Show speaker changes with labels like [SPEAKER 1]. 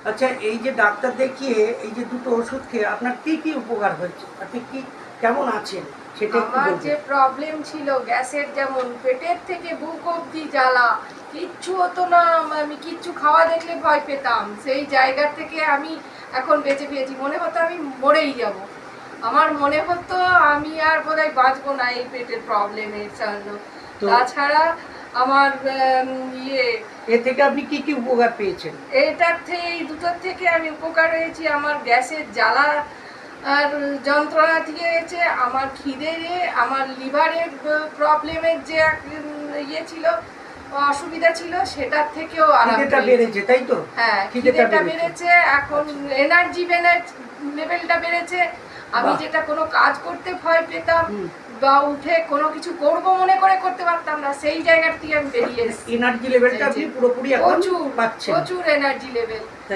[SPEAKER 1] আচ্ছা, এই যে ডাক্তার দেখিয়ে এই যে দুটো ওষুধ খেয়ে আপনার কি কি উপকার হয়েছে, আপনি কি কেমন আছেন সেটা একটু
[SPEAKER 2] আমার যে
[SPEAKER 1] বলবেন।
[SPEAKER 2] প্রবলেম ছিল গ্যাসের, যেমন পেটের থেকে বুক অবধি জ্বালা, কিচ্ছু হতো না। আমি কিচ্ছু খাওয়া দেখলে ভয় পেতাম, সেই জায়গা থেকে আমি এখন বেঁচে পেয়েছি। মনে হতো আমি মরেই যাব, আমার মনে হতো আমি আর বোধহয় বাঁচবো না এই পেটের প্রবলেমের জন্য।
[SPEAKER 1] তো
[SPEAKER 2] তাছাড়া আমার
[SPEAKER 1] এ থেকে আপনি কি কি উপকার পেয়েছেন?
[SPEAKER 2] এটার থেকে, এই দুটোর থেকে আমি উপকার হয়েছি। আমার গ্যাসের জ্বালা আর যন্ত্রণা থেকে হয়েছে, আমার খিদে, আমার লিভারের প্রবলেমের যে ছিল, অসুবিধা ছিল, সেটার থেকেও আরাম
[SPEAKER 1] খিদেটা
[SPEAKER 2] পেয়েছি।
[SPEAKER 1] বেড়েছে, তাই তো?
[SPEAKER 2] হ্যাঁ,
[SPEAKER 1] খিদেটা
[SPEAKER 2] খিদেটা বেড়েছে, এখন
[SPEAKER 1] আচ্ছা।
[SPEAKER 2] এনার্জি লেভেলটা বেড়েছে। আমি
[SPEAKER 1] বাহ।
[SPEAKER 2] যেটা কোনো কাজ করতে ভয় পেতাম
[SPEAKER 1] হুম।
[SPEAKER 2] বা উঠে কোনো কিছু করব মনে করে করতে পারতাম না, সেই জায়গার থেকে আমি বেরিয়ে এসেছি।
[SPEAKER 1] এনার্জি লেভেলটা আপনি পুরোপুরি এখন
[SPEAKER 2] প্রচুর
[SPEAKER 1] পাচ্ছেন।
[SPEAKER 2] প্রচুর এনার্জি লেভেল।